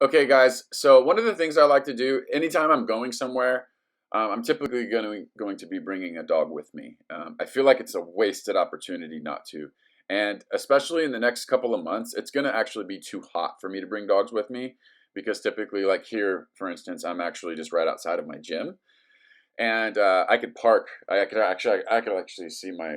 Okay, guys. So one of the things I like to do anytime I'm going somewhere, I'm typically going to be bringing a dog with me. I feel like it's a wasted opportunity not to, and especially in the next couple of months, it's going to actually be too hot for me to bring dogs with me because typically, like here, for instance, I'm actually just right outside of my gym, and I could park. I could actually see my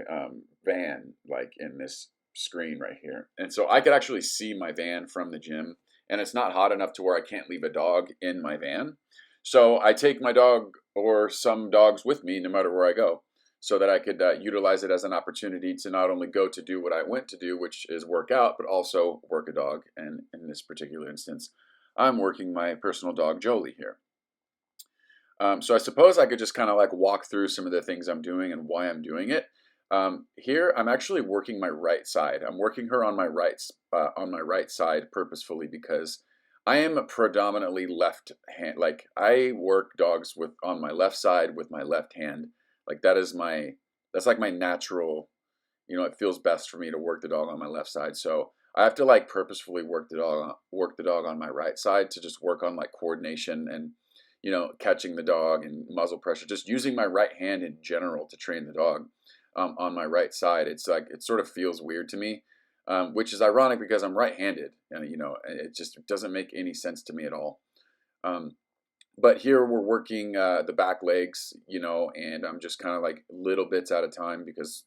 van like in this screen right here, and so I could actually see my van from the gym, and it's not hot enough to where I can't leave a dog in my van. So I take my dog or some dogs with me no matter where I go, so that I could utilize it as an opportunity to not only go to do what I went to do, which is work out, but also work a dog. And in this particular instance, I'm working my personal dog Jolie here. So I suppose I could just kind of like walk through some of the things I'm doing and why I'm doing it. Here, I'm actually working my right side. I'm working her on my right side purposefully because I am a predominantly left hand. Like I work dogs with on my left side with my left hand. Like that's like my natural. It feels best for me to work the dog on my left side. So I have to like purposefully work the dog on my right side to just work on like coordination and catching the dog and muzzle pressure, just using my right hand in general to train the dog on my right side. It's like it sort of feels weird to me, which is ironic because I'm right-handed, and it just doesn't make any sense to me at all. Um, but here we're working the back legs, and I'm just kind of like little bits at a time because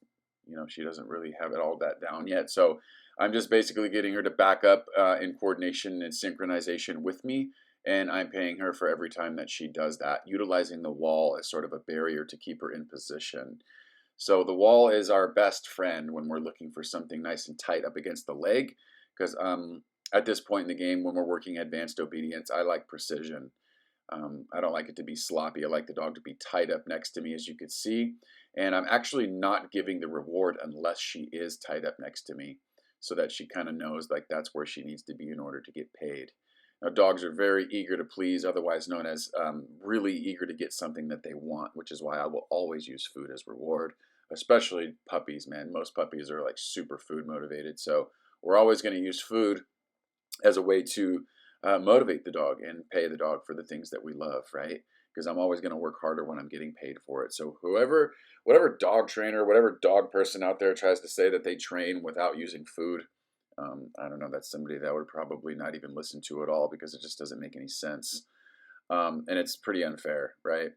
she doesn't really have it all that down yet. So I'm just basically getting her to back up in coordination and synchronization with me, and I'm paying her for every time that she does that, utilizing the wall as sort of a barrier to keep her in position. So the wall is our best friend when we're looking for something nice and tight up against the leg, because at this point in the game, when we're working advanced obedience, I like precision. I don't like it to be sloppy. I like the dog to be tied up next to me, as you could see. And I'm actually not giving the reward unless she is tied up next to me, so that she kind of knows like that's where she needs to be in order to get paid. Now, dogs are very eager to please, otherwise known as really eager to get something that they want, which is why I will always use food as reward, especially puppies, man. Most puppies are like super food motivated. So we're always going to use food as a way to motivate the dog and pay the dog for the things that we love, right? Because I'm always going to work harder when I'm getting paid for it. So whatever dog trainer, whatever dog person out there tries to say that they train without using food, I don't know. That's somebody that would probably not even listen to at all because it just doesn't make any sense, and it's pretty unfair, right?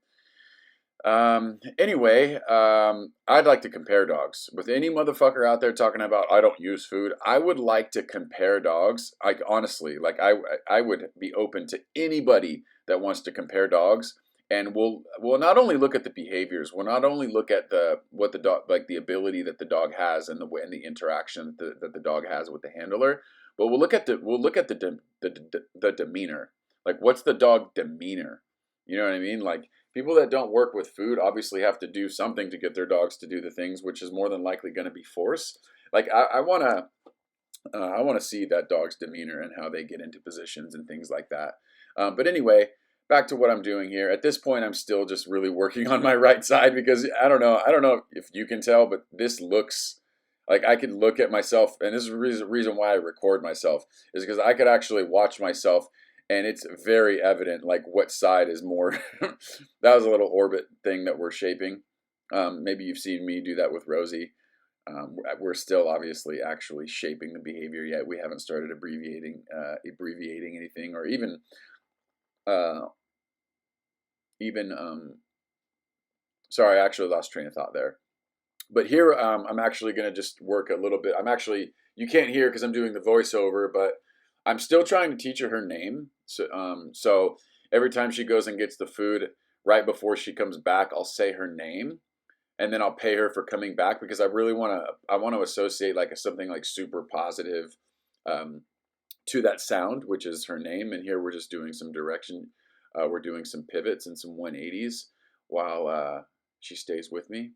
Anyway, I'd like to compare dogs with any motherfucker out there talking about I don't use food. I would like to compare dogs. Like honestly, like I would be open to anybody that wants to compare dogs, and we'll not only look at the behaviors, we'll not only look at the what the dog like the ability that the dog has and the way and the interaction that the dog has with the handler, but we'll look at the demeanor. Like what's the dog demeanor? You know what I mean? Like people that don't work with food obviously have to do something to get their dogs to do the things, which is more than likely going to be force. Like I want to see that dog's demeanor and how they get into positions and things like that. But anyway, back to what I'm doing here. At this point, I'm still just really working on my right side because I don't know if you can tell, but this looks like I could look at myself, and this is the reason why I record myself is because I could actually watch myself, and it's very evident like what side is more. That was a little orbit thing that we're shaping. Maybe you've seen me do that with Rosie. We're still obviously actually shaping the behavior yet. We haven't started abbreviating anything, or uh, even. Sorry, I actually lost train of thought there. But here, I'm actually going to just work a little bit. You can't hear because I'm doing the voiceover, but I'm still trying to teach her name. So every time she goes and gets the food, right before she comes back, I'll say her name, and then I'll pay her for coming back because I want to associate like something like super positive um, to that sound, which is her name. And here we're just doing some direction. We're doing some pivots and some 180s while she stays with me.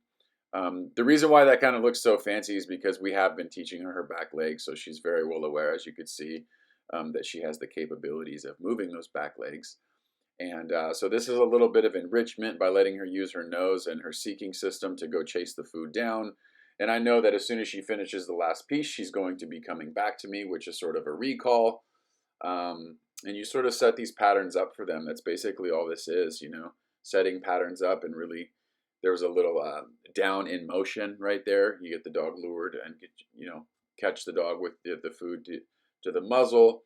The reason why that kind of looks so fancy is because we have been teaching her back legs, so she's very well aware, as you could see, that she has the capabilities of moving those back legs. And so this is a little bit of enrichment by letting her use her nose and her seeking system to go chase the food down. And I know that as soon as she finishes the last piece, she's going to be coming back to me, which is sort of a recall. And you sort of set these patterns up for them. That's basically all this is, you know, setting patterns up. And really, there was a little down in motion right there. You get the dog lured and get, you know, catch the dog with the food to the muzzle,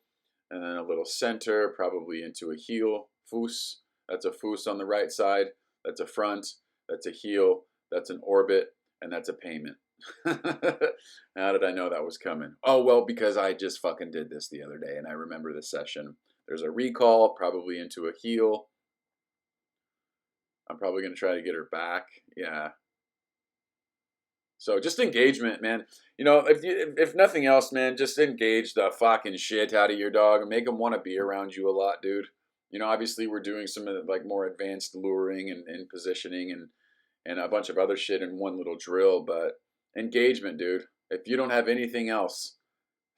and then a little center, probably into a heel, foos. That's a foos on the right side. That's a front. That's a heel. That's an orbit, and that's a payment. How did I know that was coming? Oh, well, because I just fucking did this the other day, and I remember the session. There's a recall, probably into a heel. I'm probably going to try to get her back. Yeah. So just engagement, man. You know, if nothing else, man, just engage the fucking shit out of your dog and make them want to be around you a lot, dude. You know, obviously we're doing some of the, like, more advanced luring and positioning and a bunch of other shit in one little drill, but engagement, dude. If you don't have anything else,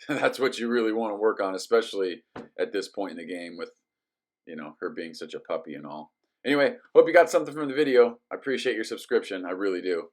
that's what you really want to work on, especially at this point in the game with, you know, her being such a puppy and all. Anyway, hope you got something from the video. I appreciate your subscription. I really do.